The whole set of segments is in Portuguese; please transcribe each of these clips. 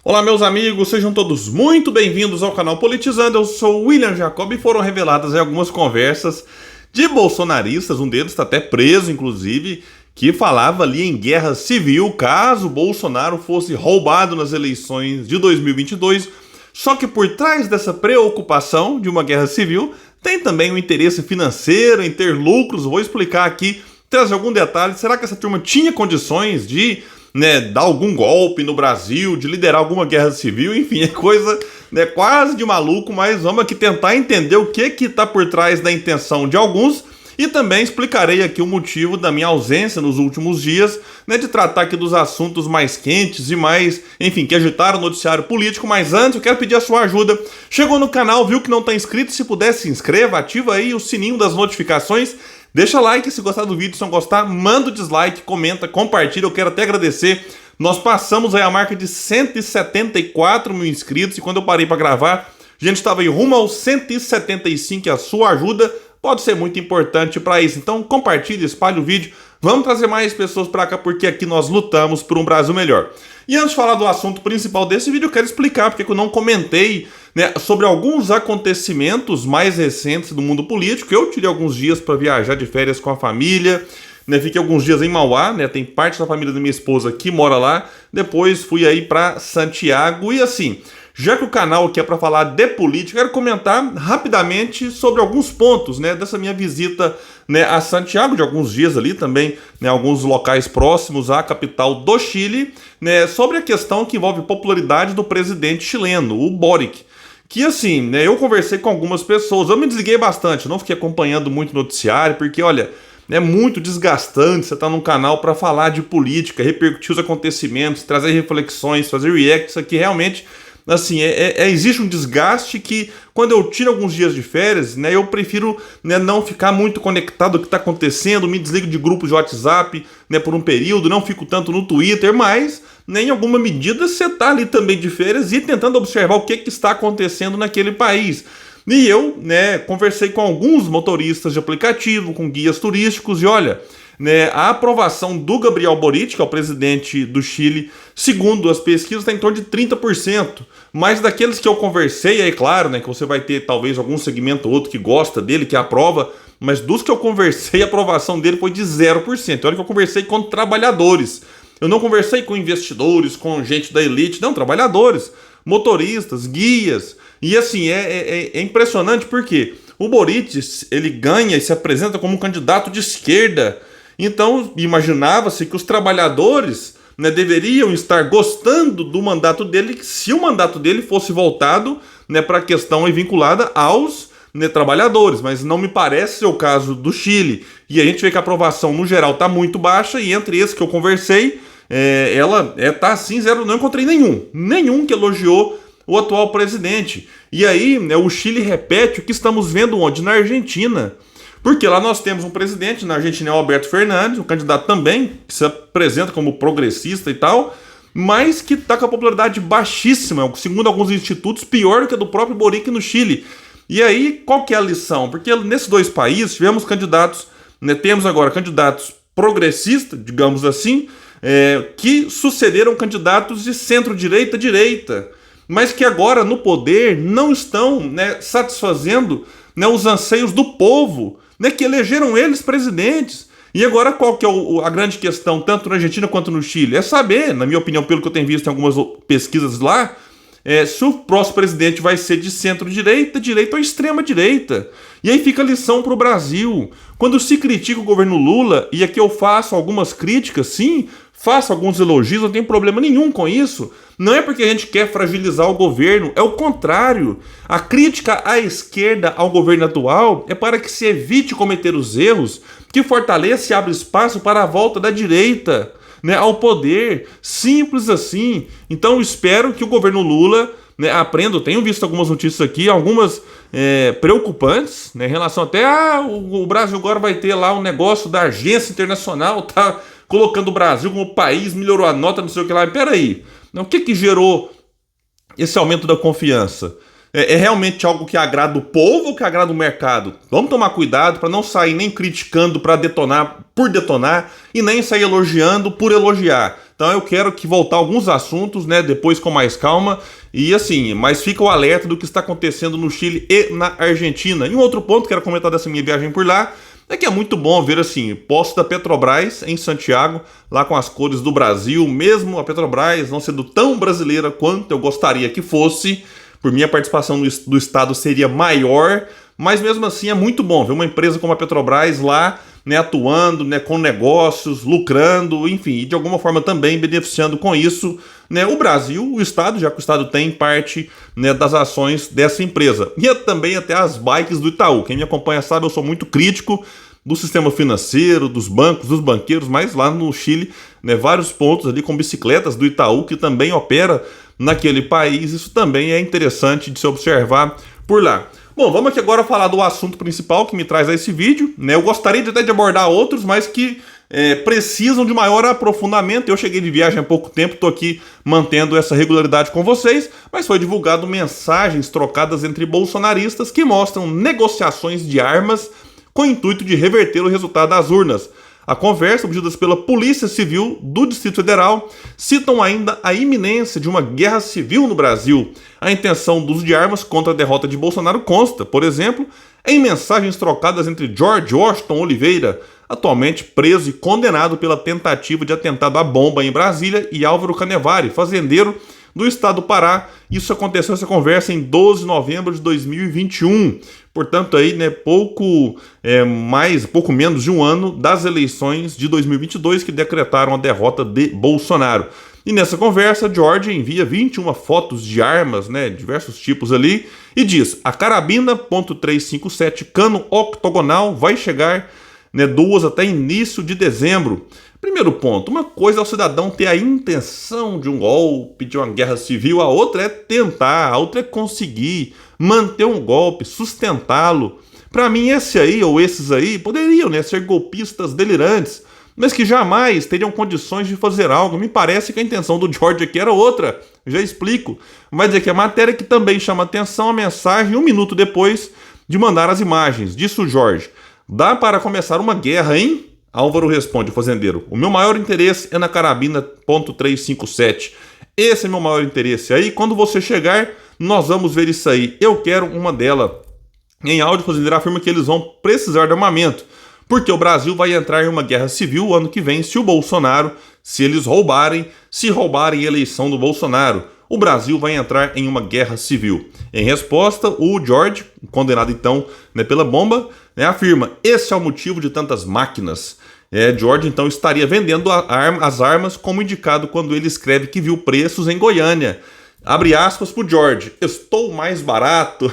Olá, meus amigos, sejam todos muito bem-vindos ao canal Politizando. Eu sou o William Jacob e foram reveladas algumas conversas de bolsonaristas, um deles está até preso, inclusive, que falava ali em guerra civil caso Bolsonaro fosse roubado nas eleições de 2022. Só que por trás dessa preocupação de uma guerra civil tem também um interesse financeiro em ter lucros. Vou explicar aqui, trazer algum detalhe. Será que essa turma tinha condições de dar algum golpe no Brasil, de liderar alguma guerra civil? Enfim, é coisa quase de maluco, mas vamos aqui tentar entender o que está por trás da intenção de alguns e também explicarei aqui o motivo da minha ausência nos últimos dias, de tratar aqui dos assuntos mais quentes e mais, enfim, que agitaram o noticiário político. Mas antes eu quero pedir a sua ajuda. Chegou no canal, viu que não está inscrito? Se puder, se inscreva, ativa aí o sininho das notificações. Deixa like se gostar do vídeo, se não gostar, manda o dislike, comenta, compartilha. Eu quero até agradecer. Nós passamos aí a marca de 174 mil inscritos e quando eu parei para gravar, a gente estava aí rumo aos 175 e a sua ajuda pode ser muito importante para isso. Então compartilhe, espalhe o vídeo. Vamos trazer mais pessoas para cá porque aqui nós lutamos por um Brasil melhor. E antes de falar do assunto principal desse vídeo, eu quero explicar porque eu não comentei sobre alguns acontecimentos mais recentes do mundo político. Eu tirei alguns dias para viajar de férias com a família, fiquei alguns dias em Mauá, tem parte da família da minha esposa que mora lá. Depois fui aí para Santiago e assim, já que o canal aqui é para falar de política, quero comentar rapidamente sobre alguns pontos dessa minha visita a Santiago, de alguns dias ali também, alguns locais próximos à capital do Chile, sobre a questão que envolve popularidade do presidente chileno, o Boric. Que assim, eu conversei com algumas pessoas, eu me desliguei bastante, eu não fiquei acompanhando muito o noticiário, porque olha, é muito desgastante você estar num canal para falar de política, repercutir os acontecimentos, trazer reflexões, fazer reacts aqui, realmente, assim, existe um desgaste que quando eu tiro alguns dias de férias, eu prefiro não ficar muito conectado ao que está acontecendo, me desligo de grupos de WhatsApp por um período, não fico tanto no Twitter, mas em alguma medida você está ali também de férias e tentando observar o que está acontecendo naquele país. E eu conversei com alguns motoristas de aplicativo, com guias turísticos e olha, a aprovação do Gabriel Boric, que é o presidente do Chile, segundo as pesquisas, está em torno de 30%. Mas daqueles que eu conversei, é claro que você vai ter talvez algum segmento ou outro que gosta dele, que aprova, mas dos que eu conversei, a aprovação dele foi de 0%. Olha que eu conversei com trabalhadores. Eu não conversei com investidores, com gente da elite, não, trabalhadores, motoristas, guias. E assim, é impressionante porque o Boric, ele ganha e se apresenta como um candidato de esquerda. Então, imaginava-se que os trabalhadores deveriam estar gostando do mandato dele, se o mandato dele fosse voltado para a questão vinculada aos trabalhadores, mas não me parece ser o caso do Chile. E a gente vê que a aprovação no geral está muito baixa e entre esses que eu conversei, ela está assim, zero, não encontrei nenhum que elogiou o atual presidente. E aí o Chile repete o que estamos vendo onde? Na Argentina. Porque lá nós temos um presidente, na Argentina é o Alberto Fernandes, um candidato também, que se apresenta como progressista e tal, mas que está com a popularidade baixíssima, segundo alguns institutos, pior do que a do próprio Boric no Chile. E aí, qual que é a lição? Porque nesses dois países tivemos candidatos, temos agora candidatos progressistas, digamos assim, que sucederam candidatos de centro-direita, mas que agora no poder não estão satisfazendo os anseios do povo, que elegeram eles presidentes. E agora qual que é a grande questão, tanto na Argentina quanto no Chile? É saber, na minha opinião, pelo que eu tenho visto em algumas pesquisas lá, se o próximo presidente vai ser de centro-direita, direita ou extrema-direita. E aí fica a lição para o Brasil. Quando se critica o governo Lula, e aqui eu faço algumas críticas, sim, faço alguns elogios, não tem problema nenhum com isso. Não é porque a gente quer fragilizar o governo, é o contrário. A crítica à esquerda ao governo atual é para que se evite cometer os erros, que fortaleça e abre espaço para a volta da direita ao poder. Simples assim. Então espero que o governo Lula aprenda. Eu tenho visto algumas notícias aqui, algumas preocupantes, em relação até o Brasil agora vai ter lá um negócio da agência internacional, tá colocando o Brasil como país, melhorou a nota, não sei o que lá. Peraí, o que gerou esse aumento da confiança? É realmente algo que agrada o povo ou que agrada o mercado? Vamos tomar cuidado para não sair nem criticando para detonar por detonar e nem sair elogiando por elogiar. Então eu quero que voltar alguns assuntos, né, depois com mais calma. E assim, mas fica o alerta do que está acontecendo no Chile e na Argentina. E um outro ponto que quero comentar dessa minha viagem por lá é que é muito bom ver assim, posto da Petrobras em Santiago, lá com as cores do Brasil, mesmo a Petrobras não sendo tão brasileira quanto eu gostaria que fosse. Por mim, a participação do Estado seria maior, mas mesmo assim é muito bom ver uma empresa como a Petrobras lá, né, atuando, né, com negócios, lucrando, enfim, e de alguma forma também beneficiando com isso, né, o Brasil, o Estado, já que o Estado tem parte, né, das ações dessa empresa. E também até as bikes do Itaú. Quem me acompanha sabe, eu sou muito crítico do sistema financeiro, dos bancos, dos banqueiros, mas lá no Chile, né, vários pontos ali com bicicletas do Itaú, que também opera naquele país. Isso também é interessante de se observar por lá. Bom, vamos aqui agora falar do assunto principal que me traz a esse vídeo, né? Eu gostaria até de abordar outros, mas que precisam de maior aprofundamento. Eu cheguei de viagem há pouco tempo, estou aqui mantendo essa regularidade com vocês, mas foi divulgado mensagens trocadas entre bolsonaristas que mostram negociações de armas com o intuito de reverter o resultado das urnas. A conversa, obtidas pela Polícia Civil do Distrito Federal, citam ainda a iminência de uma guerra civil no Brasil. A intenção do uso de armas contra a derrota de Bolsonaro consta, por exemplo, em mensagens trocadas entre George Washington Oliveira, atualmente preso e condenado pela tentativa de atentado à bomba em Brasília, e Álvaro Canevari, fazendeiro do estado do Pará. Isso aconteceu, essa conversa, em 12 de novembro de 2021. Portanto, aí, né, pouco menos de um ano das eleições de 2022 que decretaram a derrota de Bolsonaro. E nessa conversa, George envia 21 fotos de armas, né, diversos tipos ali, e diz: a carabina .357 cano octogonal vai chegar, né, 2 até início de dezembro. Primeiro ponto, uma coisa é o cidadão ter a intenção de um golpe, de uma guerra civil, a outra é tentar, a outra é conseguir manter um golpe, sustentá-lo. Para mim, esse aí ou esses aí poderiam, né, ser golpistas delirantes, mas que jamais teriam condições de fazer algo. Me parece que a intenção do George aqui era outra, já explico. Vai dizer que a matéria que também chama atenção, a mensagem 1 minuto depois de mandar as imagens. Disse o Jorge: dá para começar uma guerra, hein? Álvaro responde, o fazendeiro: o meu maior interesse é na carabina .357. Esse é meu maior interesse. Aí, quando você chegar, nós vamos ver isso aí. Eu quero uma dela. Em áudio, o fazendeiro afirma que eles vão precisar de armamento, porque o Brasil vai entrar em uma guerra civil ano que vem se o Bolsonaro, se roubarem a eleição do Bolsonaro. O Brasil vai entrar em uma guerra civil. Em resposta, o George, condenado então, né, pela bomba, né, afirma: esse é o motivo de tantas máquinas. George então estaria vendendo as armas, como indicado quando ele escreve que viu preços em Goiânia. Abre aspas para o George: estou mais barato,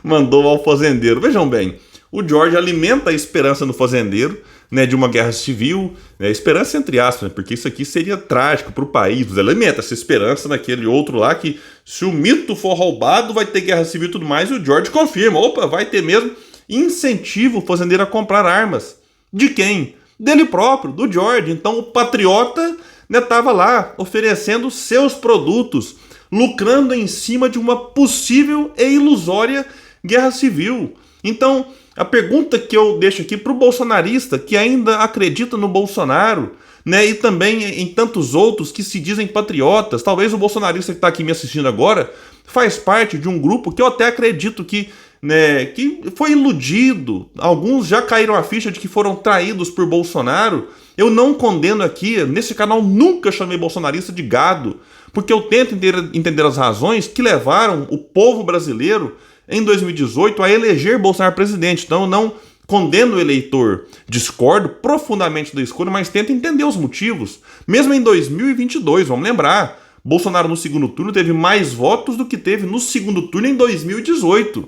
mandou ao fazendeiro. Vejam bem, o George alimenta a esperança no fazendeiro, né, de uma guerra civil, né, esperança entre aspas, porque isso aqui seria trágico para o país. Ele alimenta essa esperança naquele outro lá que, se o mito for roubado, vai ter guerra civil e tudo mais, e o George confirma: opa, vai ter mesmo. Incentiva o fazendeiro a comprar armas. De quem? Dele próprio, do George. Então o patriota estava, né, lá oferecendo seus produtos, lucrando em cima de uma possível e ilusória guerra civil. Então, a pergunta que eu deixo aqui para o bolsonarista que ainda acredita no Bolsonaro, né, e também em tantos outros que se dizem patriotas, talvez o bolsonarista que está aqui me assistindo agora faz parte de um grupo que eu até acredito que, né, que foi iludido. Alguns já caíram a ficha de que foram traídos por Bolsonaro. Eu não condeno aqui, nesse canal nunca chamei bolsonarista de gado, porque eu tento entender as razões que levaram o povo brasileiro em 2018 a eleger Bolsonaro presidente. Então eu não condeno o eleitor, discordo profundamente da escolha, mas tento entender os motivos. Mesmo em 2022, vamos lembrar, Bolsonaro no segundo turno teve mais votos do que teve no segundo turno em 2018.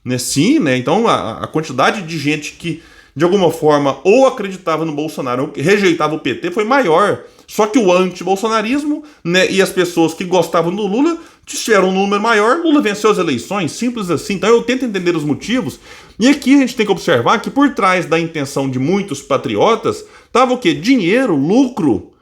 Né? Sim, né? Então a quantidade de gente que de alguma forma ou acreditava no Bolsonaro ou rejeitava o PT foi maior. Só que o anti-bolsonarismo, né, e as pessoas que gostavam do Lula tiveram um número maior, Lula venceu as eleições, simples assim. Então eu tento entender os motivos, e aqui a gente tem que observar que por trás da intenção de muitos patriotas estava o quê? Dinheiro, lucro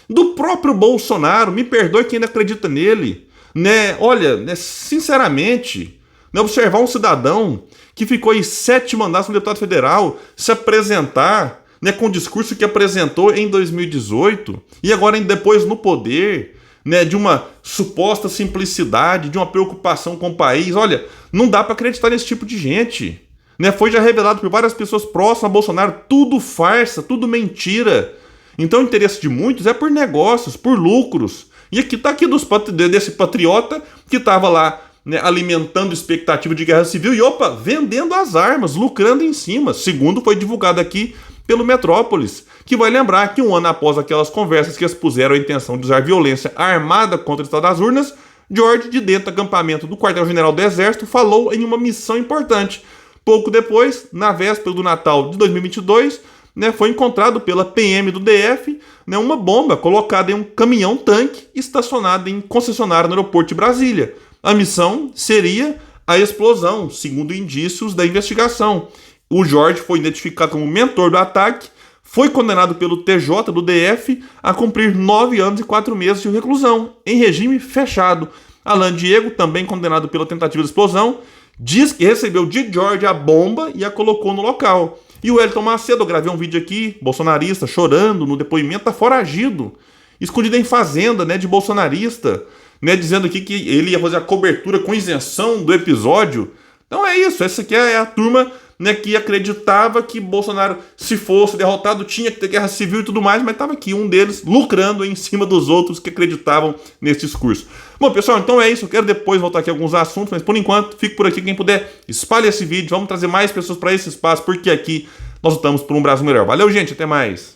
do próprio Bolsonaro. Me perdoe quem ainda acredita nele, né? Olha, né, sinceramente, né, observar um cidadão que ficou aí 7 mandatos no deputado federal se apresentar, né, com o discurso que apresentou em 2018 e agora depois no poder, né, de uma suposta simplicidade, de uma preocupação com o país. Olha, não dá para acreditar nesse tipo de gente. Né? Foi já revelado por várias pessoas próximas a Bolsonaro, tudo farsa, tudo mentira. Então o interesse de muitos é por negócios, por lucros. E aqui está desse patriota que estava lá, né, alimentando expectativa de guerra civil e, vendendo as armas, lucrando em cima, segundo foi divulgado aqui pelo Metrópolis, que vai lembrar que um ano após aquelas conversas que expuseram a intenção de usar violência armada contra o estado das urnas, George, de dentro do acampamento do quartel-general do Exército, falou em uma missão importante. Pouco depois, na véspera do Natal de 2022, né, foi encontrado pela PM do DF, né, uma bomba colocada em um caminhão-tanque estacionado em concessionária no aeroporto de Brasília. A missão seria a explosão, segundo indícios da investigação. O Jorge foi identificado como mentor do ataque, foi condenado pelo TJ do DF a cumprir 9 anos e 4 meses de reclusão, em regime fechado. Alan Diego, também condenado pela tentativa de explosão, diz que recebeu de Jorge a bomba e a colocou no local. E o Wellington Macedo, eu gravei um vídeo aqui, bolsonarista, chorando no depoimento, tá foragido, escondido em fazenda, né, de bolsonarista, né, dizendo aqui que ele ia fazer a cobertura com isenção do episódio. Então é isso, essa aqui é a turma, né, que acreditava que Bolsonaro, se fosse derrotado, tinha que ter guerra civil e tudo mais, mas estava aqui um deles lucrando em cima dos outros que acreditavam nesse discurso. Bom, pessoal, então é isso. Eu quero depois voltar aqui a alguns assuntos, mas por enquanto, fique por aqui. Quem puder, espalhe esse vídeo. Vamos trazer mais pessoas para esse espaço, porque aqui nós lutamos por um Brasil melhor. Valeu, gente. Até mais.